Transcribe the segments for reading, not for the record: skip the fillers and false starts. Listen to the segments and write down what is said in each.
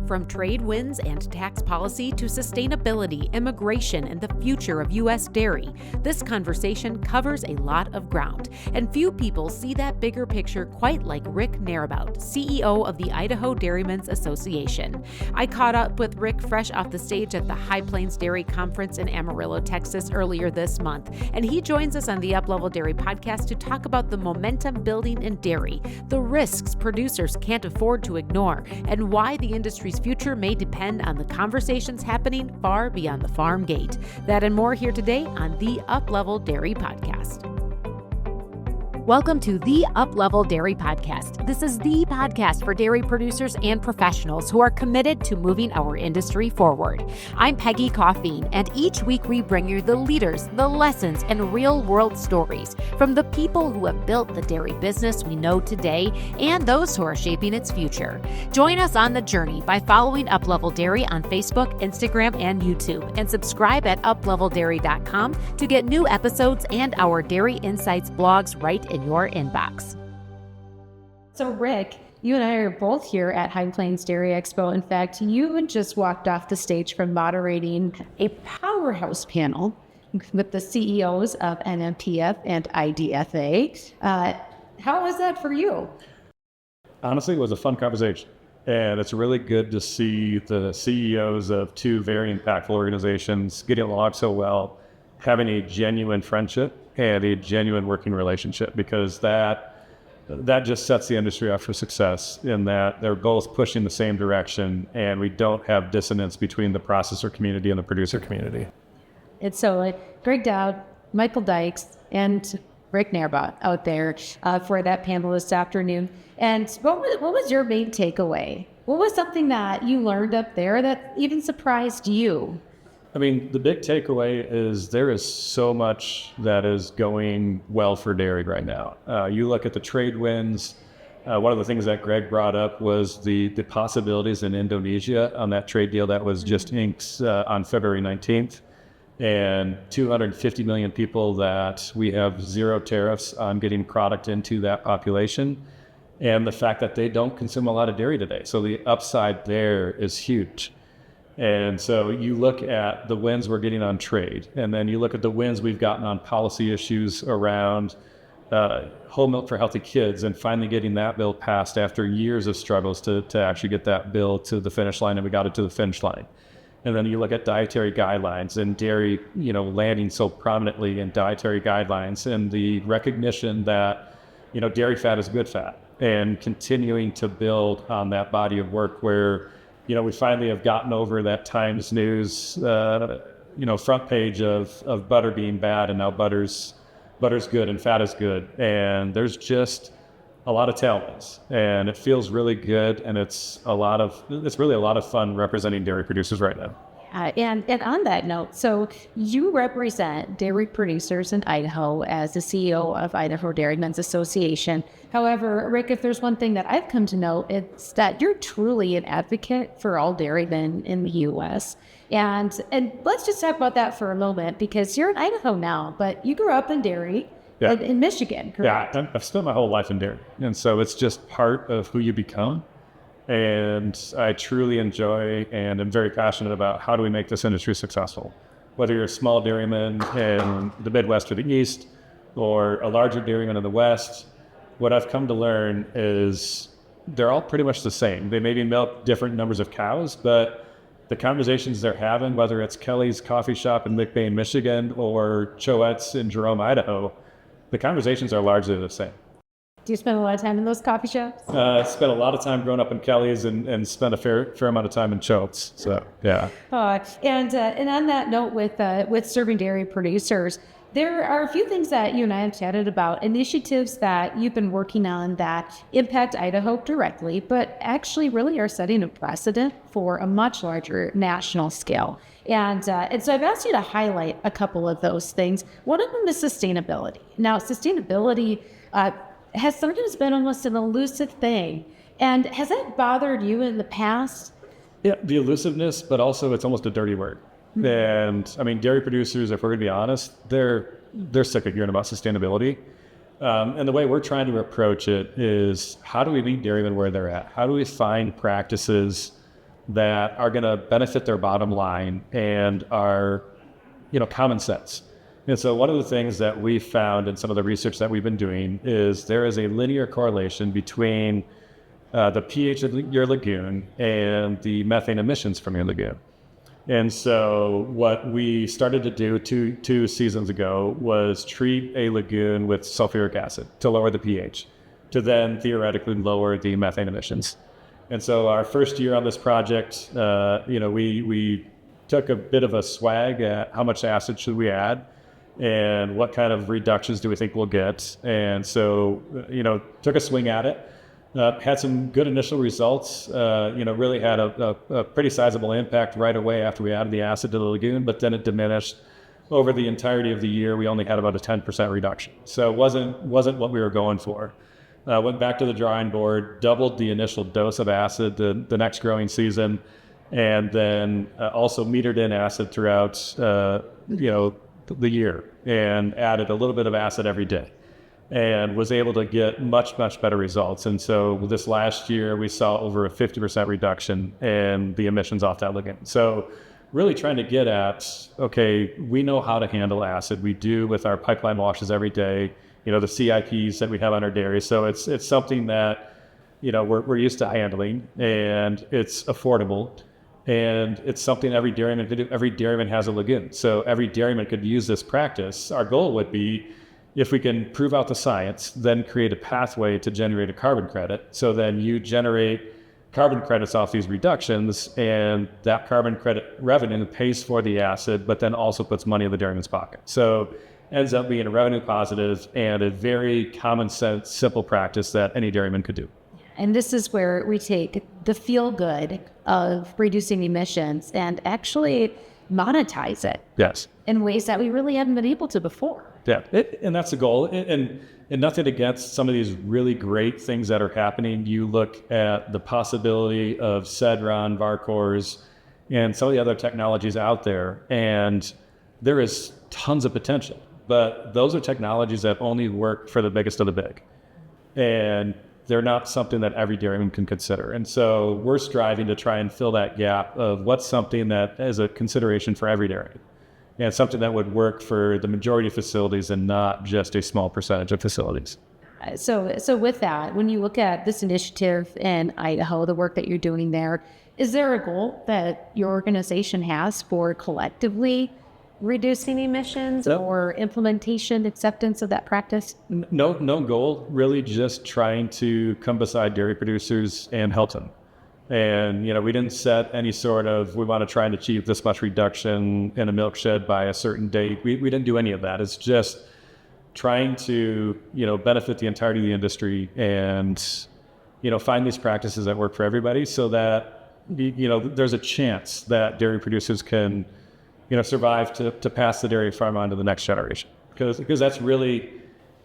From trade winds and tax policy to sustainability, immigration, and the future of U.S. dairy, this conversation covers a lot of ground, and few people see that bigger picture quite like Rick Naerebout, CEO of the Idaho Dairymen's Association. I caught up with Rick fresh off the stage at the High Plains Dairy Conference in Amarillo, Texas earlier this month, and he joins us on the Uplevel Dairy Podcast to talk about the momentum building in dairy, the risks producers can't afford to ignore, and why the industry's future may depend on the conversations happening far beyond the farm gate. That and more here today on the Uplevel Dairy Podcast. Welcome to the Uplevel Dairy Podcast. This is the podcast for dairy producers and professionals who are committed to moving our industry forward. I'm Peggy Coffeen, and each week we bring you the leaders, the lessons, and real-world stories from the people who have built the dairy business we know today and those who are shaping its future. Join us on the journey by following Uplevel Dairy on Facebook, Instagram, and YouTube, and subscribe at upleveldairy.com to get new episodes and our Dairy Insights blogs right in your inbox. So Rick, you and I are both here at High Plains Dairy Expo. In fact, you had just walked off the stage from moderating a powerhouse panel with the CEOs of NMPF and IDFA. How was that for you? Honestly, it was a fun conversation. And it's really good to see the CEOs of two very impactful organizations getting along so well, having a genuine friendship and a genuine working relationship, because that just sets the industry up for success in that they're both pushing the same direction and we don't have dissonance between the processor community and the producer community. It's so Greg Dowd, Michael Dykes, and Rick Naerebout out there for that panel this afternoon. And what was your main takeaway? What was something that you learned up there that even surprised you? I mean, the big takeaway is there is so much that is going well for dairy right now. You look at the trade winds. One of the things that Greg brought up was the possibilities in Indonesia on that trade deal that was just inked on February 19th. And 250 million people that we have zero tariffs on getting product into that population. And the fact that they don't consume a lot of dairy today. So the upside there is huge. And so you look at the wins we're getting on trade, and then you look at the wins we've gotten on policy issues around whole milk for healthy kids, and finally getting that bill passed after years of struggles to actually get that bill to the finish line, and we got it to the finish line. And then you look at dietary guidelines and dairy, landing so prominently in dietary guidelines, and the recognition that, dairy fat is good fat, and continuing to build on that body of work where we finally have gotten over that Times News, front page of butter being bad, and now butter's good and fat is good. And there's just a lot of tailwinds, and it feels really good. And it's really a lot of fun representing dairy producers right now. And on that note, so you represent dairy producers in Idaho as the CEO of Idaho Dairymen's Association. However, Rick, if there's one thing that I've come to know, it's that you're truly an advocate for all dairymen in the U.S. And let's just talk about that for a moment, because you're in Idaho now, but you grew up in dairy in Michigan, correct? Yeah, I've spent my whole life in dairy. And so it's just part of who you become. And I truly enjoy and am very passionate about how do we make this industry successful. Whether you're a small dairyman in the Midwest or the East, or a larger dairyman in the West, what I've come to learn is they're all pretty much the same. They maybe milk different numbers of cows, but the conversations they're having, whether it's Kelly's coffee shop in McBain, Michigan, or Choette's in Jerome, Idaho, the conversations are largely the same. Do you spend a lot of time in those coffee shops? I spent a lot of time growing up in Kelly's and spent a fair amount of time in Choette's. So, yeah. And on that note, with serving dairy producers, there are a few things that you and I have chatted about, initiatives that you've been working on that impact Idaho directly, but actually really are setting a precedent for a much larger national scale. And so I've asked you to highlight a couple of those things. One of them is sustainability. Now, sustainability has sometimes been almost an elusive thing. And has that bothered you in the past? Yeah, the elusiveness, but also it's almost a dirty word. Mm-hmm. And I mean, dairy producers, if we're going to be honest, they're sick of hearing about sustainability. And the way we're trying to approach it is, how do we meet dairymen where they're at? How do we find practices that are going to benefit their bottom line and are, common sense. And so one of the things that we found in some of the research that we've been doing is there is a linear correlation between the pH of your lagoon and the methane emissions from your lagoon. And so what we started to do two seasons ago was treat a lagoon with sulfuric acid to lower the pH, to then theoretically lower the methane emissions. And so our first year on this project, we took a bit of a swag at how much acid should we add and what kind of reductions do we think we'll get. And so, took a swing at it, had some good initial results, really had a pretty sizable impact right away after we added the acid to the lagoon, but then it diminished over the entirety of the year. We only had about a 10% reduction. So it wasn't what we were going for. Went back to the drawing board, doubled the initial dose of acid the next growing season, and then also metered in acid throughout, the year, and added a little bit of acid every day, and was able to get much better results. And so this last year, we saw over a 50% reduction in the emissions off that lagoon. So really trying to get at, okay, we know how to handle acid. We do with our pipeline washes every day, the CIPs that we have on our dairy. So it's something that, we're used to handling, and it's affordable, and it's something every dairyman could do. Every dairyman has a lagoon. So every dairyman could use this practice. Our goal would be, if we can prove out the science, then create a pathway to generate a carbon credit. So then you generate carbon credits off these reductions, and that carbon credit revenue pays for the acid, but then also puts money in the dairyman's pocket. So ends up being a revenue positive and a very common sense, simple practice that any dairyman could do. And this is where we take the feel good of reducing emissions and actually monetize it. Yes. In ways that we really haven't been able to before. Yeah, and that's the goal. And nothing against some of these really great things that are happening. You look at the possibility of Cedron, Varcors, and some of the other technologies out there, and there is tons of potential. But those are technologies that only work for the biggest of the big. And they're not something that every dairyman can consider. And so we're striving to try and fill that gap of what's something that is a consideration for every dairy, and something that would work for the majority of facilities and not just a small percentage of facilities. So with that, when you look at this initiative in Idaho, the work that you're doing there, is there a goal that your organization has for collectively reducing emissions or implementation, acceptance of that practice? No goal, really just trying to come beside dairy producers and help them. And, we didn't set any sort of, we want to try and achieve this much reduction in a milk shed by a certain date. We didn't do any of that. It's just trying to, benefit the entirety of the industry and, find these practices that work for everybody, so that, there's a chance that dairy producers can, survive to pass the dairy farm on to the next generation. Because that's really,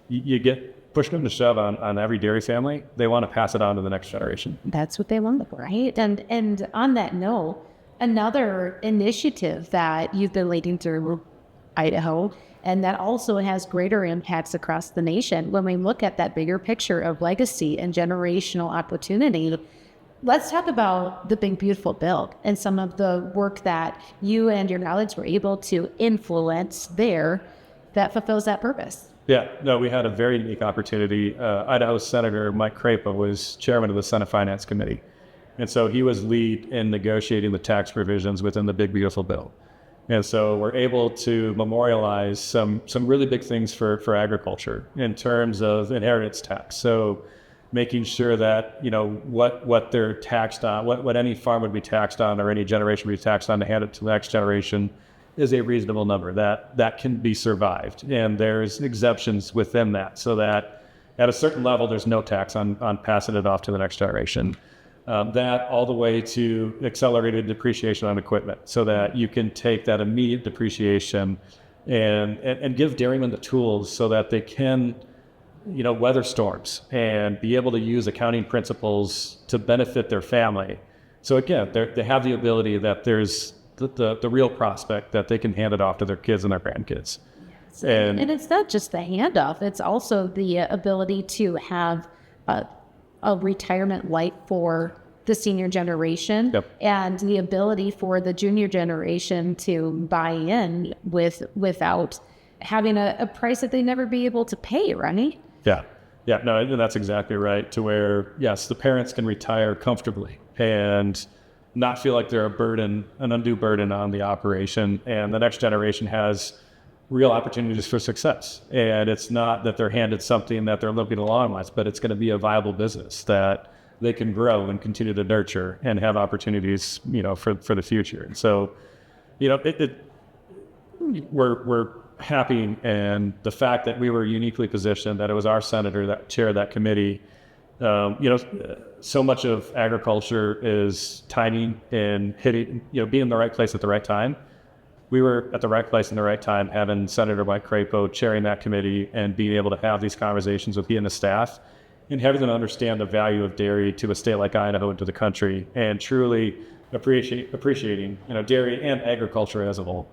you get push them to shove on every dairy family. They want to pass it on to the next generation. That's what they want, right? And on that note, another initiative that you've been leading through Idaho, and that also has greater impacts across the nation. When we look at that bigger picture of legacy and generational opportunity, let's talk about the Big Beautiful Bill and some of the work that you and your knowledge were able to influence there that fulfills that purpose. Yeah, no, we had a very unique opportunity. Idaho Senator Mike Crapo was chairman of the Senate Finance Committee. And so he was lead in negotiating the tax provisions within the Big Beautiful Bill. And so we're able to memorialize some really big things for agriculture in terms of inheritance tax. So making sure that, what they're taxed on, what any farm would be taxed on or any generation would be taxed on to hand it to the next generation is a reasonable number that can be survived. And there's exemptions within that, so that at a certain level, there's no tax on passing it off to the next generation. That all the way to accelerated depreciation on equipment, so that you can take that immediate depreciation and give dairymen the tools so that they can, weather storms and be able to use accounting principles to benefit their family. So again, they have the ability that there's the real prospect that they can hand it off to their kids and their grandkids. Yes. And it's not just the handoff, it's also the ability to have a retirement life for the senior generation. Yep. And the ability for the junior generation to buy in without having a price that they never be able to pay, right? Yeah, no, that's exactly right. To where, yes, the parents can retire comfortably and not feel like they're an undue burden on the operation. And the next generation has real opportunities for success. And it's not that they're handed something that they're looking along with, but it's going to be a viable business that they can grow and continue to nurture and have opportunities, for the future. And so, we're happy, and the fact that we were uniquely positioned, that it was our senator that chaired that committee. So much of agriculture is timing and hitting, being in the right place at the right time. We were at the right place in the right time, having Senator Mike Naerebout chairing that committee and being able to have these conversations with he and the staff, and having them understand the value of dairy to a state like Idaho and to the country, and truly appreciating, dairy and agriculture as a whole.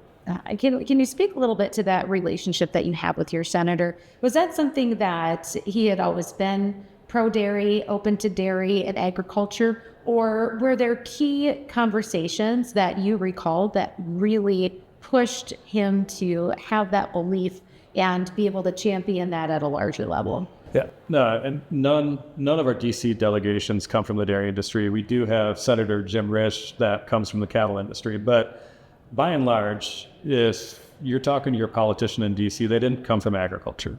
Can you speak a little bit to that relationship that you have with your senator? Was that something that he had always been pro-dairy, open to dairy and agriculture, or were there key conversations that you recalled that really pushed him to have that belief and be able to champion that at a larger level? Yeah, no, and none of our DC delegations come from the dairy industry. We do have Senator Jim Risch that comes from the cattle industry, but by and large, if you're talking to your politician in DC, they didn't come from agriculture.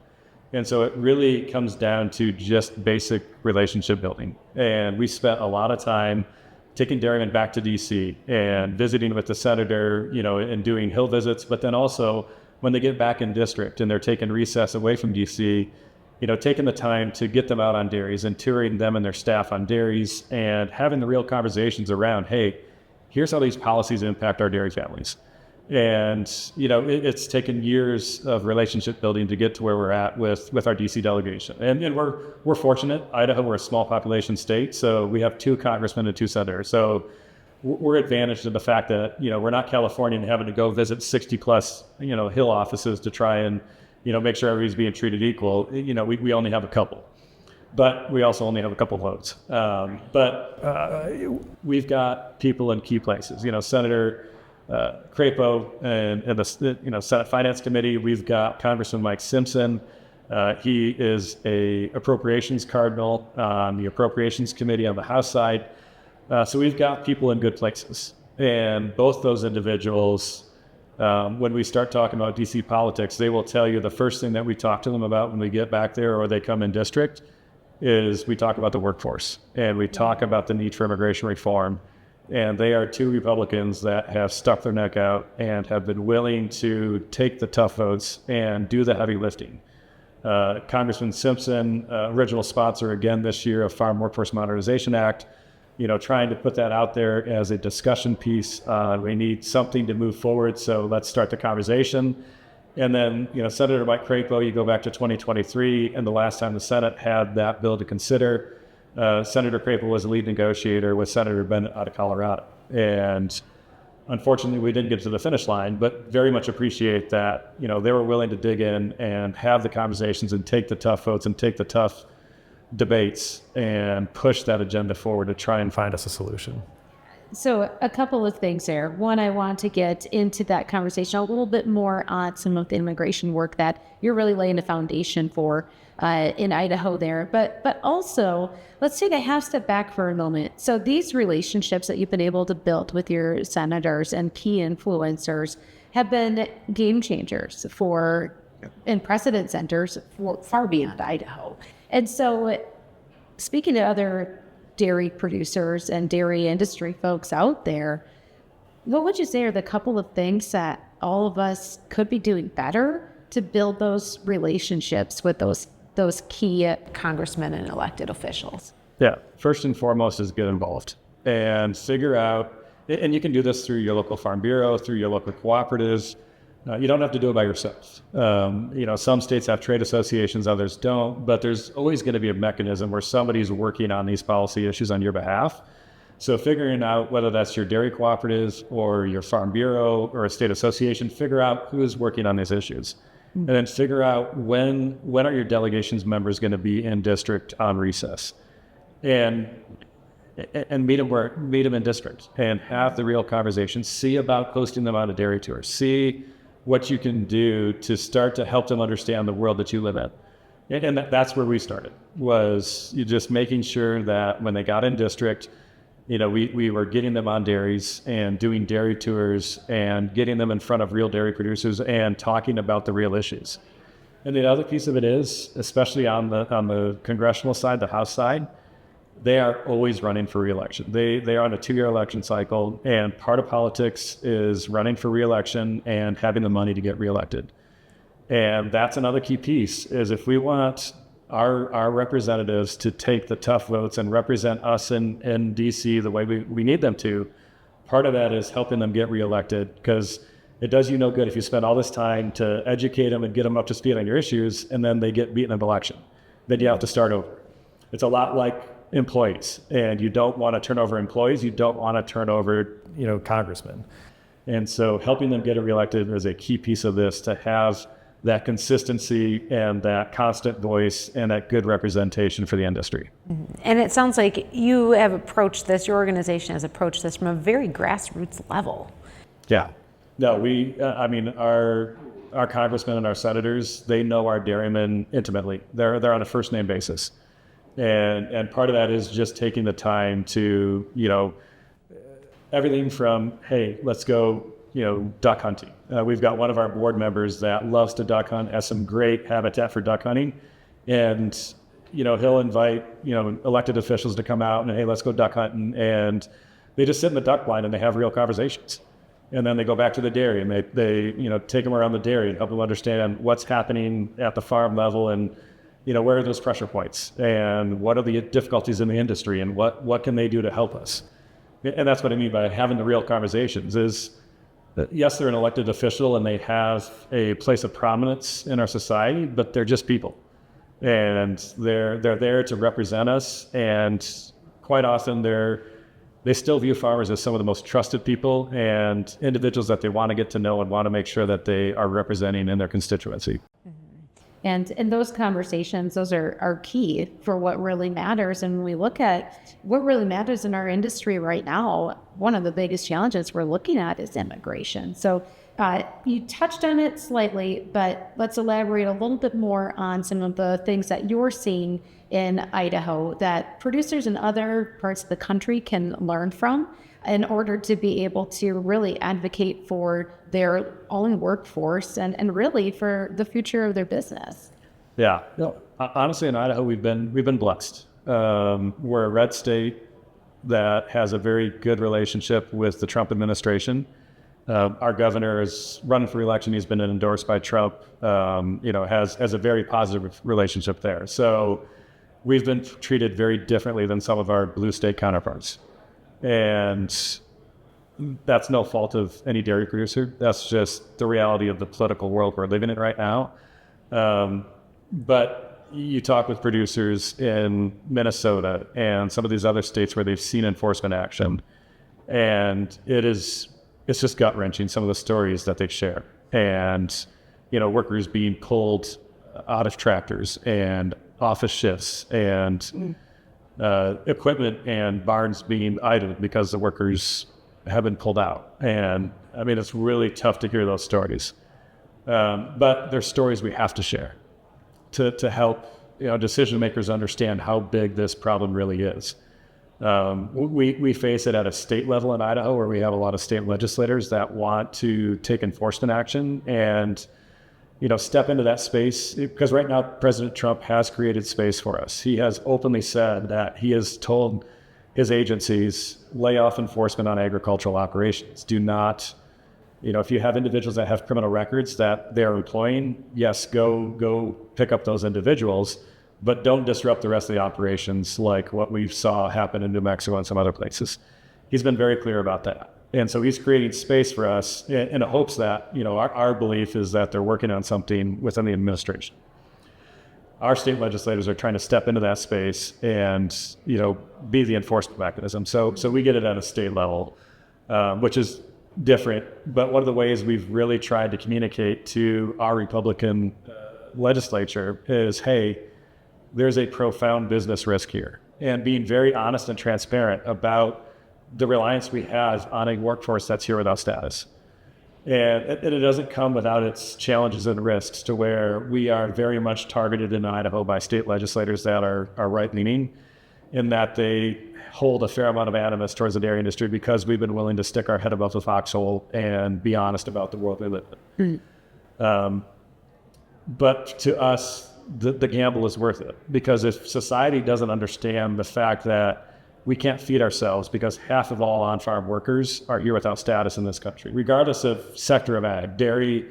And so it really comes down to just basic relationship building. And we spent a lot of time taking dairymen back to DC and visiting with the senator, and doing hill visits, but then also when they get back in district and they're taking recess away from DC, taking the time to get them out on dairies and touring them and their staff on dairies and having the real conversations around, hey, here's how these policies impact our dairy families. And, it's taken years of relationship building to get to where we're at with our DC delegation. And we're fortunate. Idaho, we're a small population state, so we have 2 congressmen and 2 senators. So we're advantaged in the fact that, we're not California and having to go visit 60 plus, hill offices to try and, make sure everybody's being treated equal. We only have a couple. But we also only have a couple loads. We've got people in key places. Senator Naerebout and the Senate Finance Committee. We've got Congressman Mike Simpson. He is a appropriations cardinal on the Appropriations Committee on the House side. So we've got people in good places. And both those individuals, when we start talking about DC politics, they will tell you the first thing that we talk to them about when we get back there or they come in district is we talk about the workforce and we talk about the need for immigration reform. And they are 2 Republicans that have stuck their neck out and have been willing to take the tough votes and do the heavy lifting. Congressman Simpson, original sponsor again this year of Farm Workforce Modernization Act, trying to put that out there as a discussion piece. We need something to move forward, so let's start the conversation. And then, Senator Mike Naerebout, you go back to 2023, and the last time the Senate had that bill to consider, Senator Naerebout was a lead negotiator with Senator Bennett out of Colorado. And unfortunately, we didn't get to the finish line, but very much appreciate that, they were willing to dig in and have the conversations and take the tough votes and take the tough debates and push that agenda forward to try and find us a solution. So a couple of things there. One, I want to get into that conversation a little bit more on some of the immigration work that you're really laying the foundation for in Idaho there. But also, let's take a half step back for a moment. So these relationships that you've been able to build with your senators and key influencers have been game changers and precedent centers for far beyond Idaho. And so speaking to other dairy producers and dairy industry folks out there, what would you say are the couple of things that all of us could be doing better to build those relationships with those key congressmen and elected officials? Yeah, first and foremost is get involved and figure out, and you can do this through your local farm bureau, through your local cooperatives. You don't have to do it by yourself. Some states have trade associations, others don't, but there's always going to be a mechanism where somebody's working on these policy issues on your behalf. So figuring out whether that's your dairy cooperatives or your farm bureau or a state association, figure out who's working on these issues. And then figure out when are your delegations members going to be in district on recess. And and meet them in district and have the real conversation. See about posting them on a dairy tour. See what you can do to start to help them understand the world that you live in. And that's where we started, was just making sure that when they got in district, we were getting them on dairies and doing dairy tours and getting them in front of real dairy producers and talking about the real issues. And the other piece of it is, especially on the congressional side, the House side, they are always running for re-election. They are on a 2-year election cycle, and part of politics is running for re-election and having the money to get re-elected. And that's another key piece, is if we want our representatives to take the tough votes and represent us in DC the way we need them to, part of that is helping them get re-elected, because it does you no good if you spend all this time to educate them and get them up to speed on your issues, and then they get beaten in an election. Then you have to start over. It's a lot like employees, and you don't want to turn over employees. You don't want to turn over, congressmen. And so helping them get reelected is a key piece of this, to have that consistency and that constant voice and that good representation for the industry. Mm-hmm. And it sounds like you have approached this, your organization has approached this from a very grassroots level. Yeah. No, our congressmen and our senators, they know our dairymen intimately. They're on a first name basis. And part of that is just taking the time to, everything from, hey, let's go, duck hunting. We've got one of our board members that loves to duck hunt, has some great habitat for duck hunting. And, he'll invite, elected officials to come out and, hey, let's go duck hunting. And they just sit in the duck blind and they have real conversations. And then they go back to the dairy and they take them around the dairy and help them understand what's happening at the farm level and, where are those pressure points and what are the difficulties in the industry and what can they do to help us? And that's what I mean by having the real conversations is that, yes, they're an elected official and they have a place of prominence in our society, but they're just people. And they're there to represent us. And quite often they still view farmers as some of the most trusted people and individuals that they want to get to know and want to make sure that they are representing in their constituency. And those conversations, those are key for what really matters. And when we look at what really matters in our industry right now, one of the biggest challenges we're looking at is immigration. So you touched on it slightly, but let's elaborate a little bit more on some of the things that you're seeing in Idaho that producers in other parts of the country can learn from in order to be able to really advocate for their own workforce and really for the future of their business. Yeah, honestly, in Idaho, we've been blessed. We're a red state that has a very good relationship with the Trump administration. Our governor is running for re-election. He's been endorsed by Trump. Has a very positive relationship there. So we've been treated very differently than some of our blue state counterparts. And that's no fault of any dairy producer. That's just the reality of the political world we're living in right now. But you talk with producers in Minnesota and some of these other states where they've seen enforcement action, and it's just gut-wrenching, some of the stories that they share. And, workers being pulled out of tractors and office shifts and equipment and barns being idled because the workers have been pulled out. And it's really tough to hear those stories. But they're stories we have to share to help decision makers understand how big this problem really is. We face it at a state level in Idaho, where we have a lot of state legislators that want to take enforcement action and step into that space, because right now President Trump has created space for us. He has openly said that he has told his agencies, lay off enforcement on agricultural operations. Do not, if you have individuals that have criminal records that they're employing, yes, go pick up those individuals, but don't disrupt the rest of the operations like what we saw happen in New Mexico and some other places. He's been very clear about that. And so he's creating space for us in the hopes that, our belief is that they're working on something within the administration. Our state legislators are trying to step into that space and, be the enforcement mechanism. So we get it at a state level, which is different. But one of the ways we've really tried to communicate to our Republican legislature is, hey, there's a profound business risk here. and being very honest and transparent about the reliance we have on a workforce that's here without status. And it doesn't come without its challenges and risks, to where we are very much targeted in Idaho by state legislators that are right-leaning, in that they hold a fair amount of animus towards the dairy industry because we've been willing to stick our head above the foxhole and be honest about the world we live in. But to us, the gamble is worth it, because if society doesn't understand the fact that we can't feed ourselves, because half of all on-farm workers are here without status in this country, regardless of sector of ag, dairy,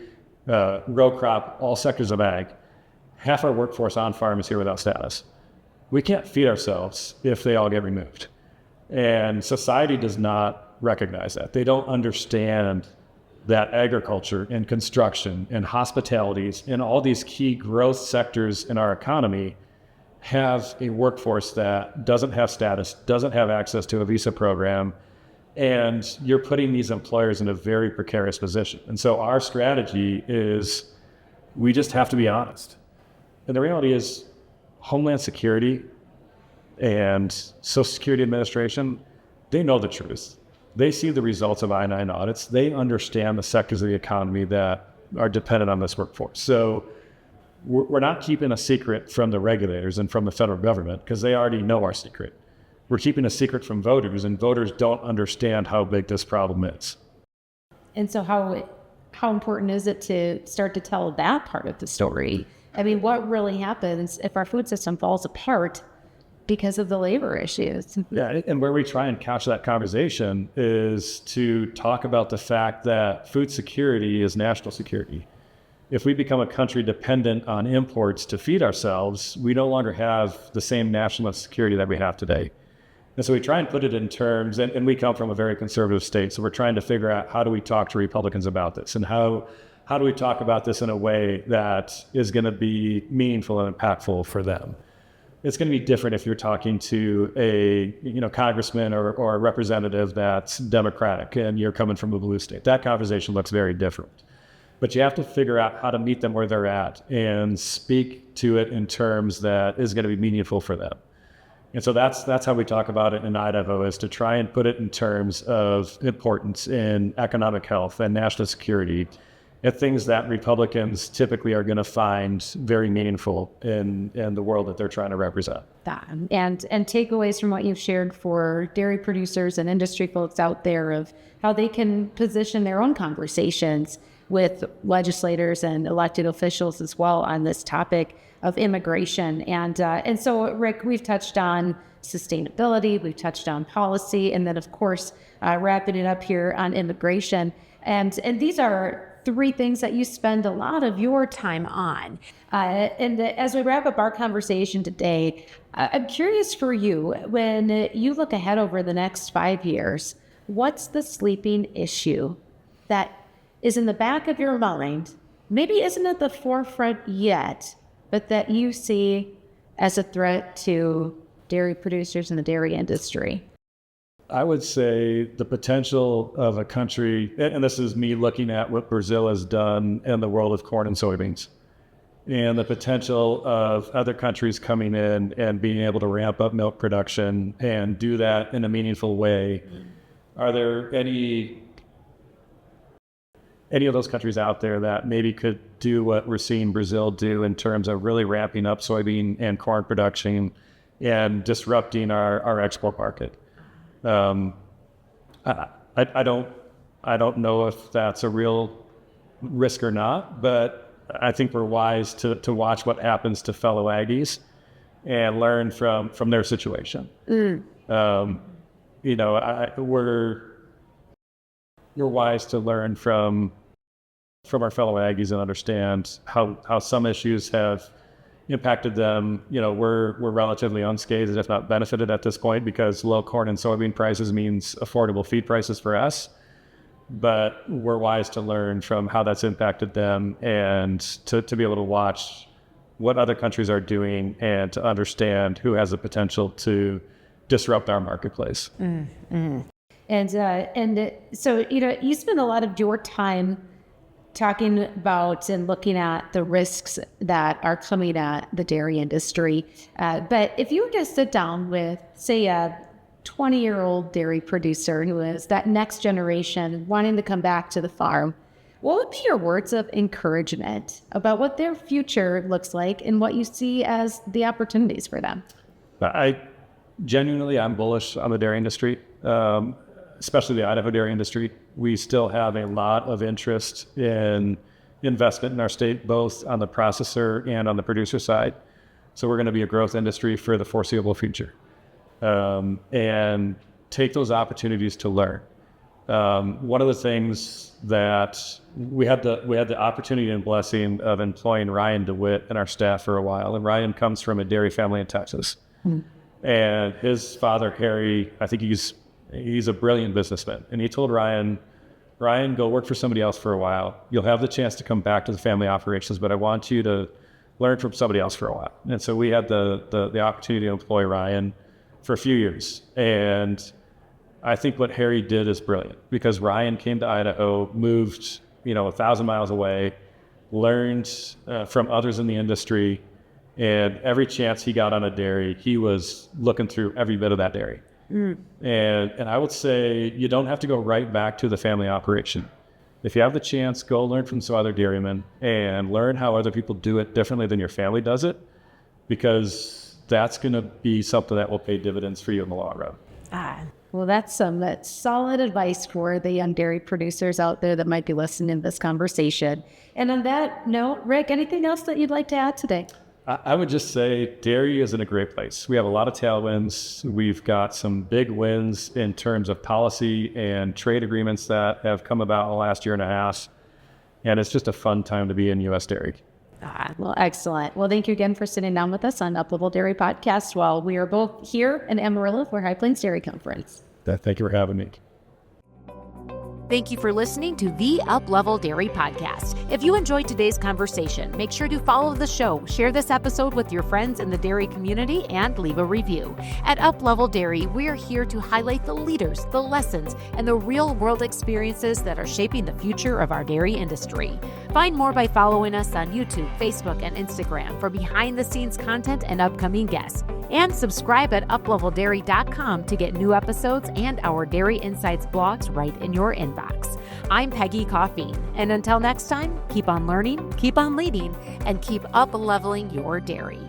row crop, all sectors of ag, half our workforce on-farm is here without status. We can't feed ourselves if they all get removed. And society does not recognize that. They don't understand that agriculture and construction and hospitalities and all these key growth sectors in our economy have a workforce that doesn't have status, doesn't have access to a visa program, and you're putting these employers in a very precarious position. And so our strategy is, we just have to be honest. And the reality is, Homeland Security and Social Security Administration, they know the truth. They see the results of I-9 audits. They understand the sectors of the economy that are dependent on this workforce. So we're not keeping a secret from the regulators and from the federal government, because they already know our secret. We're keeping a secret from voters, and voters don't understand how big this problem is. And so how important is it to start to tell that part of the story? I mean, what really happens if our food system falls apart because of the labor issues? Yeah, and where we try and couch that conversation is to talk about the fact that food security is national security. If we become a country dependent on imports to feed ourselves, we no longer have the same national security that we have today. And so we try and put it in terms, and we come from a very conservative state, so we're trying to figure out, how do we talk to Republicans about this, and how do we talk about this in a way that is going to be meaningful and impactful for them. It's going to be different if you're talking to a congressman or a representative that's Democratic and you're coming from a blue state. That conversation looks very different. But you have to figure out how to meet them where they're at and speak to it in terms that is going to be meaningful for them. And so that's how we talk about it in Idaho, is to try and put it in terms of importance in economic health and national security, and things that Republicans typically are going to find very meaningful in the world that they're trying to represent. And takeaways from what you've shared for dairy producers and industry folks out there of how they can position their own conversations with legislators and elected officials as well on this topic of immigration. And so, Rick, we've touched on sustainability, we've touched on policy, and then, of course, wrapping it up here on immigration. And these are three things that you spend a lot of your time on. And as we wrap up our conversation today, I'm curious for you, when you look ahead over the next 5 years, what's the sleeping issue that is in the back of your mind, maybe isn't at the forefront yet, but that you see as a threat to dairy producers in the dairy industry? I would say the potential of a country, and this is me looking at what Brazil has done in the world of corn and soybeans, and the potential of other countries coming in and being able to ramp up milk production and do that in a meaningful way. Are there any of those countries out there that maybe could do what we're seeing Brazil do in terms of really ramping up soybean and corn production and disrupting our export market? I don't know if that's a real risk or not, but I think we're wise to watch what happens to fellow Aggies and learn from their situation. We're wise to learn from our fellow Aggies and understand how some issues have impacted them. We're relatively unscathed, if not benefited at this point, because low corn and soybean prices means affordable feed prices for us. But we're wise to learn from how that's impacted them, and to be able to watch what other countries are doing and to understand who has the potential to disrupt our marketplace. And so, you spend a lot of your time talking about and looking at the risks that are coming at the dairy industry. But if you were to sit down with, say, a 20-year-old dairy producer who is that next generation wanting to come back to the farm, what would be your words of encouragement about what their future looks like and what you see as the opportunities for them? I'm bullish on the dairy industry, especially the Idaho dairy industry. We still have a lot of interest in investment in our state, both on the processor and on the producer side. So we're going to be a growth industry for the foreseeable future, and take those opportunities to learn. One of the things that we had the opportunity and blessing of employing Ryan DeWitt in our staff for a while. And Ryan comes from a dairy family in Texas. And his father, Harry, I think he's a brilliant businessman. And he told Ryan, go work for somebody else for a while. You'll have the chance to come back to the family operations, but I want you to learn from somebody else for a while. And so we had the opportunity to employ Ryan for a few years. And I think what Harry did is brilliant, because Ryan came to Idaho, moved 1,000 miles away, learned from others in the industry, and every chance he got on a dairy, he was looking through every bit of that dairy. And I would say you don't have to go right back to the family operation. If you have the chance, go learn from some other dairymen and learn how other people do it differently than your family does it, because that's going to be something that will pay dividends for you in the long run. Well, that's solid advice for the young dairy producers out there that might be listening to this conversation. And on that note, Rick, anything else that you'd like to add today? I would just say dairy is in a great place. We have a lot of tailwinds. We've got some big wins in terms of policy and trade agreements that have come about in the last year and a half. And it's just a fun time to be in U.S. dairy. Well, excellent. Well, thank you again for sitting down with us on Uplevel Dairy Podcast while we are both here in Amarillo for High Plains Dairy Conference. Thank you for having me. Thank you for listening to the Uplevel Dairy Podcast. If you enjoyed today's conversation, make sure to follow the show, share this episode with your friends in the dairy community, and leave a review. At Uplevel Dairy, we're here to highlight the leaders, the lessons, and the real-world experiences that are shaping the future of our dairy industry. Find more by following us on YouTube, Facebook, and Instagram for behind-the-scenes content and upcoming guests. And subscribe at upleveldairy.com to get new episodes and our Dairy Insights blogs right in your inbox. I'm Peggy Coffeen, and until next time, keep on learning, keep on leading, and keep up-leveling your dairy.